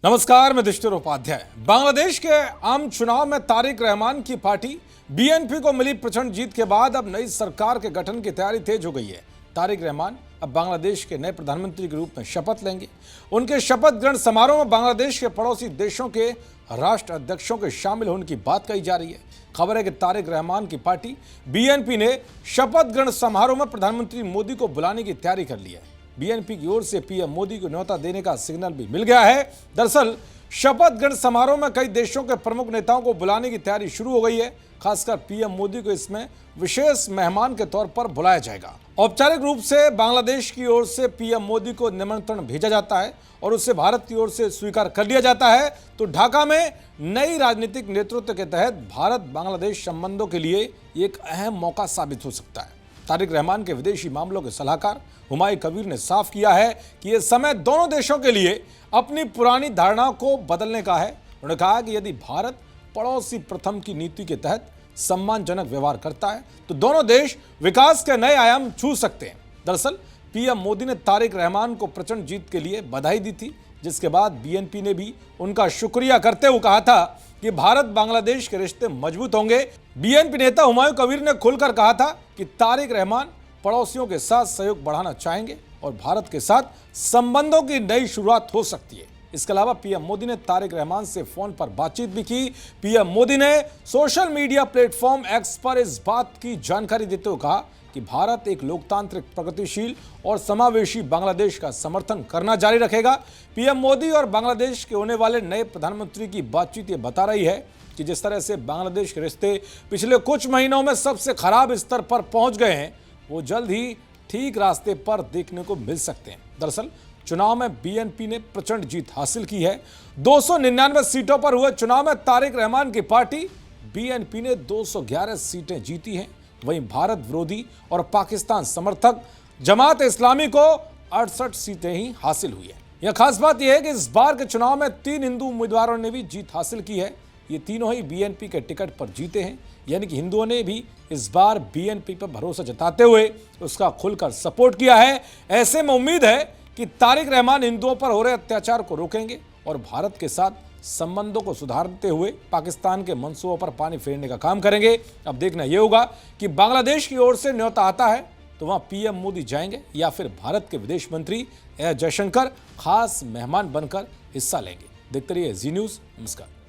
नमस्कार, मैं दृष्टिर उपाध्याय। बांग्लादेश के आम चुनाव में तारिक रहमान की पार्टी बीएनपी को मिली प्रचंड जीत के बाद अब नई सरकार के गठन की तैयारी तेज हो गई है। तारिक रहमान अब बांग्लादेश के नए प्रधानमंत्री के रूप में शपथ लेंगे। उनके शपथ ग्रहण समारोह में बांग्लादेश के पड़ोसी देशों के राष्ट्र अध्यक्षों के शामिल होने की बात कही जा रही है। खबर है कि तारिक रहमान की पार्टी बीएनपी ने शपथ ग्रहण समारोह में प्रधानमंत्री मोदी को बुलाने की तैयारी कर ली है। बीएनपी की ओर से पीएम मोदी को न्योता देने का सिग्नल भी मिल गया है। दरअसल शपथ ग्रहण समारोह में कई देशों के प्रमुख नेताओं को बुलाने की तैयारी शुरू हो गई है। खासकर पीएम मोदी को इसमें विशेष मेहमान के तौर पर बुलाया जाएगा। औपचारिक रूप से बांग्लादेश की ओर से पीएम मोदी को निमंत्रण भेजा जाता है और उसे भारत की ओर से स्वीकार कर लिया जाता है। तो ढाका में नई राजनीतिक नेतृत्व के तहत भारत बांग्लादेश संबंधों के लिए एक अहम मौका साबित हो सकता है। तारिक रहमान के विदेशी मामलों के सलाहकार हुमायूं कबीर ने साफ किया है कि यह समय दोनों देशों के लिए अपनी पुरानी धारणाओं को बदलने का है। उन्होंने कहा कि यदि भारत पड़ोसी प्रथम की नीति के तहत सम्मानजनक व्यवहार करता है तो दोनों देश विकास के नए आयाम छू सकते हैं। दरअसल पीएम मोदी ने तारिक रहमान को प्रचंड जीत के लिए बधाई दी थी, जिसके बाद बीएनपी ने भी उनका शुक्रिया करते हुए कहा था कि भारत बांग्लादेश के रिश्ते मजबूत होंगे। बीएनपी नेता हुमायूं कबीर ने खुलकर कहा था कि तारिक रहमान पड़ोसियों के साथ सहयोग बढ़ाना चाहेंगे और भारत के साथ संबंधों की नई शुरुआत हो सकती है। इसके अलावा पीएम मोदी ने तारिक रहमान से फोन पर बातचीत भी की। पीएम मोदी ने सोशल मीडिया प्लेटफॉर्म एक्स पर इस बात की जानकारी देते हुए कहा कि भारत एक लोकतांत्रिक, प्रगतिशील और समावेशी बांग्लादेश का समर्थन करना जारी रखेगा। पीएम मोदी और बांग्लादेश के होने वाले नए प्रधानमंत्री की बातचीत ये बता रही है कि जिस तरह से बांग्लादेश के रिश्ते पिछले कुछ महीनों में सबसे खराब स्तर पर पहुंच गए हैं, वो जल्द ही ठीक रास्ते पर देखने को मिल सकते हैं। दरअसल चुनाव में बीएनपी ने प्रचंड जीत हासिल की है। 299 सीटों पर हुए चुनाव में तारिक रहमान की पार्टी बीएनपी ने 211 सीटें जीती हैं। वहीं भारत विरोधी और पाकिस्तान समर्थक जमात इस्लामी को 68 सीटें ही हासिल हुई है। यह खास बात यह है कि इस बार के चुनाव में 3 हिंदू उम्मीदवारों ने भी जीत हासिल की है। ये तीनों ही बीएनपी के टिकट पर जीते हैं, यानी कि हिंदुओं ने भी इस बार बीएनपी पर भरोसा जताते हुए उसका खुलकर सपोर्ट किया है। ऐसे में उम्मीद है कि तारिक रहमान हिंदुओं पर हो रहे अत्याचार को रोकेंगे और भारत के साथ संबंधों को सुधारते हुए पाकिस्तान के मंसूबों पर पानी फेरने का काम करेंगे। अब देखना यह होगा कि बांग्लादेश की ओर से न्योता आता है तो वहां पीएम मोदी जाएंगे या फिर भारत के विदेश मंत्री एस जयशंकर खास मेहमान बनकर हिस्सा लेंगे। देखते रहिए जी न्यूज़। नमस्कार।